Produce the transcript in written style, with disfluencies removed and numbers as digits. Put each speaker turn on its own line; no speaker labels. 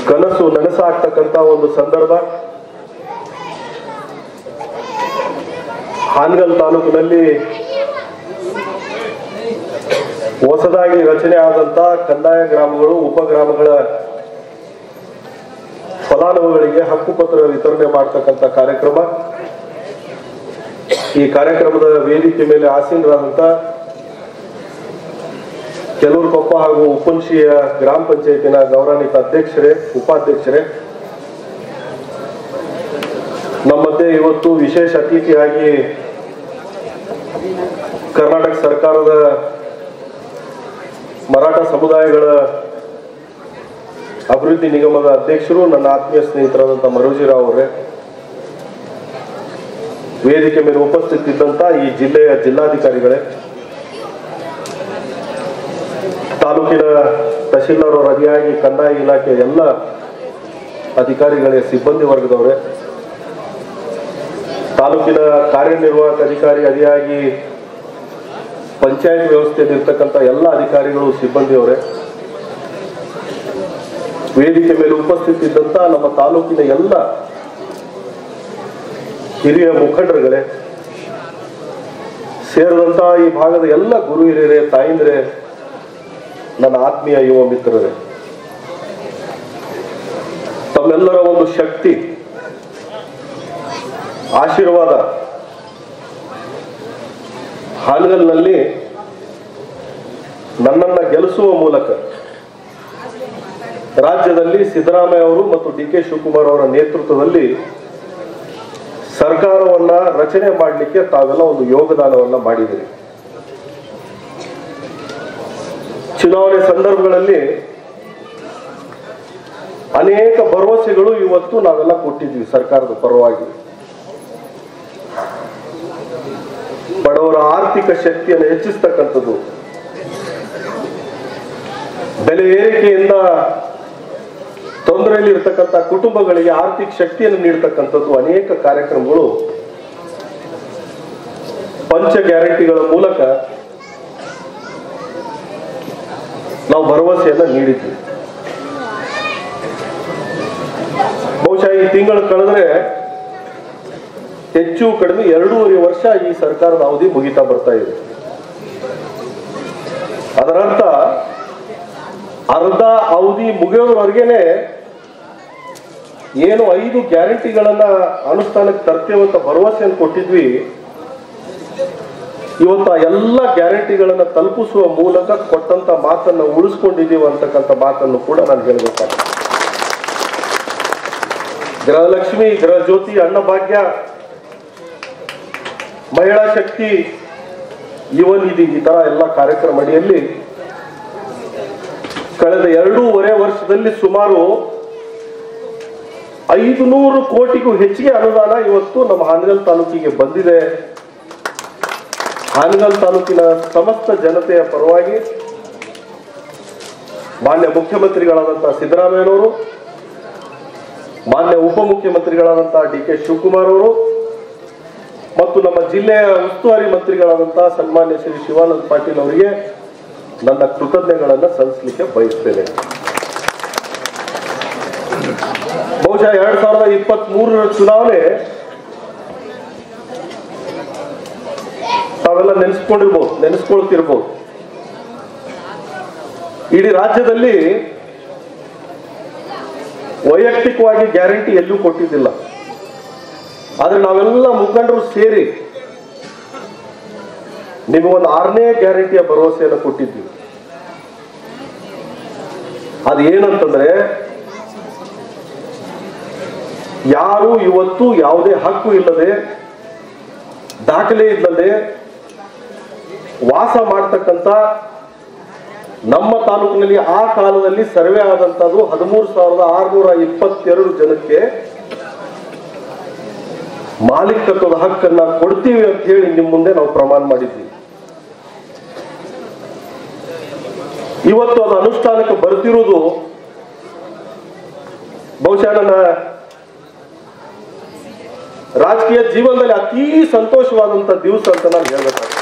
ಕನಸು ನನಸಾಗ್ತಕ್ಕಂಥ ಒಂದು ಸಂದರ್ಭ ಹಾನಗಲ್ ತಾಲೂಕಿನಲ್ಲಿ ಹೊಸದಾಗಿ ರಚನೆ ಆದಂತ ಕಂದಾಯ ಗ್ರಾಮಗಳು ಉಪಗ್ರಾಮಗಳ ಫಲಾನುಭವಿಗಳಿಗೆ ಹಕ್ಕುಪತ್ರ ವಿತರಣೆ ಮಾಡತಕ್ಕಂಥ ಕಾರ್ಯಕ್ರಮ. ಈ ಕಾರ್ಯಕ್ರಮದ ವೇದಿಕೆ ಮೇಲೆ ಆಸೀನರಾದಂತ ಕೆಲೂರುಕೊಪ್ಪ ಹಾಗೂ ಉಪ್ಪನ್ಶಿಯ ಗ್ರಾಮ ಪಂಚಾಯತಿನ ಗೌರವಾನ್ವಿತ ಅಧ್ಯಕ್ಷರೇ, ಉಪಾಧ್ಯಕ್ಷರೇ, ನಮ್ಮ ಮಧ್ಯೆ ಇವತ್ತು ವಿಶೇಷ ಅತಿಥಿಯಾಗಿ ಕರ್ನಾಟಕ ಸರ್ಕಾರದ ಮರಾಠ ಸಮುದಾಯಗಳ ಅಭಿವೃದ್ಧಿ ನಿಗಮದ ಅಧ್ಯಕ್ಷರು, ನನ್ನ ಆತ್ಮೀಯ ಸ್ನೇಹಿತರಾದಂಥ ಮರೋಜಿರಾವ್ ಅವರೇ, ವೇದಿಕೆ ಮೇಲೆ ಉಪಸ್ಥಿತಿದ್ದಂತ ಈ ಜಿಲ್ಲೆಯ ಜಿಲ್ಲಾಧಿಕಾರಿಗಳೇ, ತಾಲೂಕಿನ ತಹಶೀಲ್ದಾರ್ ಅವರ ಅಧಿಯಾಗಿ ಕಂದಾಯ ಇಲಾಖೆ ಎಲ್ಲ ಅಧಿಕಾರಿಗಳೇ, ಸಿಬ್ಬಂದಿ ವರ್ಗದವರೇ, ತಾಲೂಕಿನ ಕಾರ್ಯನಿರ್ವಾಹಕ ಅಧಿಕಾರಿ ಅಧಿಯಾಗಿ ಪಂಚಾಯತ್ ವ್ಯವಸ್ಥೆಯಲ್ಲಿ ಇರ್ತಕ್ಕಂಥ ಎಲ್ಲ ಅಧಿಕಾರಿಗಳು, ಸಿಬ್ಬಂದಿಯವರೇ, ವೇದಿಕೆ ಮೇಲೆ ಉಪಸ್ಥಿತಿದ್ದಂತ ನಮ್ಮ ತಾಲೂಕಿನ ಎಲ್ಲ ಹಿರಿಯ ಮುಖಂಡರುಗಳೇ, ಸೇರಿದಂತ ಈ ಭಾಗದ ಎಲ್ಲ ಗುರು ಹಿರಿಯರೇ, ತಾಯಿಂದ್ರೇ, ನನ್ನ ಆತ್ಮೀಯ ಯುವ ಮಿತ್ರರೇ, ತಮ್ಮೆಲ್ಲರ ಒಂದು ಶಕ್ತಿ, ಆಶೀರ್ವಾದ ಹಾನಗಲ್ನಲ್ಲಿ ನನ್ನನ್ನ ಗೆಲ್ಲಿಸುವ ಮೂಲಕ ರಾಜ್ಯದಲ್ಲಿ ಸಿದ್ದರಾಮಯ್ಯ ಅವರು ಮತ್ತು ಡಿ ಕೆ ಶಿವಕುಮಾರ್ ಅವರ ನೇತೃತ್ವದಲ್ಲಿ ಸರ್ಕಾರವನ್ನ ರಚನೆ ಮಾಡಲಿಕ್ಕೆ ತಾವೆಲ್ಲ ಒಂದು ಯೋಗದಾನವನ್ನ ಮಾಡಿದಿರಿ. ಚುನಾವಣೆ ಸಂದರ್ಭಗಳಲ್ಲಿ ಅನೇಕ ಭರವಸೆಗಳು ಇವತ್ತು ನಾವೆಲ್ಲ ಕೊಟ್ಟಿದ್ವಿ ಸರ್ಕಾರದ ಪರವಾಗಿ. ಬಡವರ ಆರ್ಥಿಕ ಶಕ್ತಿಯನ್ನು ಹೆಚ್ಚಿಸ್ತಕ್ಕಂಥದ್ದು, ಬೆಲೆ ಏರಿಕೆಯಿಂದ ತೊಂದರೆಯಲ್ಲಿ ಇರತಕ್ಕಂಥ ಕುಟುಂಬಗಳಿಗೆ ಆರ್ಥಿಕ ಶಕ್ತಿಯನ್ನು ನೀಡತಕ್ಕಂಥದ್ದು ಅನೇಕ ಕಾರ್ಯಕ್ರಮಗಳು ಪಂಚ ಗ್ಯಾರಂಟಿಗಳ ಮೂಲಕ ನಾವು ಭರವಸೆಯನ್ನ ನೀಡಿದ್ವಿ. ಬಹುಶಃ ಈ ತಿಂಗಳು ಕಳೆದ್ರೆ ಹೆಚ್ಚು ಕಡಿಮೆ 2.5 ವರ್ಷ ಈ ಸರ್ಕಾರದ ಅವಧಿ ಮುಗಿತಾ ಬರ್ತಾ ಇದೆ. ಅದರರ್ಥ ಅರ್ಧ ಅವಧಿ ಮುಗಿಯೋದ್ರವರೆಗೇನೆ ಏನು 5 ಗ್ಯಾರಂಟಿಗಳನ್ನ ಅನುಷ್ಠಾನಕ್ಕೆ ತರ್ತೇವೆ ಅಂತ ಭರವಸೆಯನ್ನು ಕೊಟ್ಟಿದ್ವಿ, ಇವತ್ತು ಆ ಎಲ್ಲ ಗ್ಯಾರಂಟಿಗಳನ್ನ ತಲುಪಿಸುವ ಮೂಲಕ ಕೊಟ್ಟಂತ ಮಾತನ್ನು ಉಳಿಸ್ಕೊಂಡಿದ್ದೀವಿ ಅಂತಕ್ಕಂಥ ಮಾತನ್ನು ಕೂಡ ನಾನು ಹೇಳಬೇಕಾಗ್ತದೆ. ಗೃಹಲಕ್ಷ್ಮಿ, ಗೃಹ ಜ್ಯೋತಿ, ಅನ್ನಭಾಗ್ಯ, ಮಹಿಳಾ ಶಕ್ತಿ, ಯುವ ನಿಧಿ, ಈ ತರ ಎಲ್ಲ ಕಾರ್ಯಕ್ರಮ ಅಡಿಯಲ್ಲಿ ಕಳೆದ 2.5 ವರ್ಷದಲ್ಲಿ ಸುಮಾರು 500 ಕೋಟಿಗೂ ಹೆಚ್ಚಿಗೆ ಅನುದಾನ ಇವತ್ತು ನಮ್ಮ ಹಾನಗಲ್ ತಾಲೂಕಿಗೆ ಬಂದಿದೆ. ಹಾನಗಲ್ ತಾಲೂಕಿನ ಸಮಸ್ತ ಜನತೆಯ ಪರವಾಗಿ ಮಾನ್ಯ ಮುಖ್ಯಮಂತ್ರಿಗಳಾದಂತಹ ಸಿದ್ದರಾಮಯ್ಯನವರು, ಮಾನ್ಯ ಉಪಮುಖ್ಯಮಂತ್ರಿಗಳಾದಂತಹ ಡಿ ಕೆ ಶಿವಕುಮಾರ್ ಅವರು ಮತ್ತು ನಮ್ಮ ಜಿಲ್ಲೆಯ ಉಸ್ತುವಾರಿ ಮಂತ್ರಿಗಳಾದಂತಹ ಸನ್ಮಾನ್ಯ ಶ್ರೀ ಶಿವಾನಂದ ಪಾಟೀಲ್ ಅವರಿಗೆ ನನ್ನ ಕೃತಜ್ಞತೆಗಳನ್ನು ಸಲ್ಲಿಸಲಿಕ್ಕೆ ಬಯಸ್ತೇನೆ. ಬಹುಶಃ 2023 ಚುನಾವಣೆ ತಾವೆಲ್ಲ ನೆನೆಸ್ಕೊಳ್ತಿರ್ಬೋದು. ಇಡೀ ರಾಜ್ಯದಲ್ಲಿ ವೈಯಕ್ತಿಕವಾಗಿ ಗ್ಯಾರಂಟಿ ಎಲ್ಲೂ ಕೊಟ್ಟಿದ್ದಿಲ್ಲ. ಆದ್ರೆ ನಾವೆಲ್ಲ ಮುಖಂಡರು ಸೇರಿ ನಿಮಗೊಂದು 6ನೇ ಗ್ಯಾರಂಟಿಯ ಭರವಸೆಯನ್ನು ಕೊಟ್ಟಿದ್ವಿ. ಅದೇನಂತಂದ್ರೆ, ಯಾರು ಇವತ್ತು ಯಾವುದೇ ಹಕ್ಕು ಇಲ್ಲದೆ, ದಾಖಲೆ ಇಲ್ಲದೆ ವಾಸ ಮಾಡ್ತಕ್ಕಂಥ ನಮ್ಮ ತಾಲೂಕಿನಲ್ಲಿ ಆ ಕಾಲದಲ್ಲಿ ಸರ್ವೆ ಆದಂತದ್ದು 13,622 ಜನಕ್ಕೆ ಮಾಲೀಕತ್ವದ ಹಕ್ಕನ್ನ ಕೊಡ್ತೀವಿ ಅಂತ ಹೇಳಿ ನಿಮ್ಮ ಮುಂದೆ ನಾವು ಪ್ರಮಾಣ ಮಾಡಿದ್ವಿ. ಇವತ್ತು ಅದು ಅನುಷ್ಠಾನಕ್ಕೆ ಬರ್ತಿರುವುದು ಬಹುಶಃ ನನ್ನ ರಾಜಕೀಯ ಜೀವನದಲ್ಲಿ ಅತೀ ಸಂತೋಷವಾದಂತ ದಿವಸ ಅಂತ ನಾನು ಹೇಳ್ಬೇಕಾಗ್ತದೆ.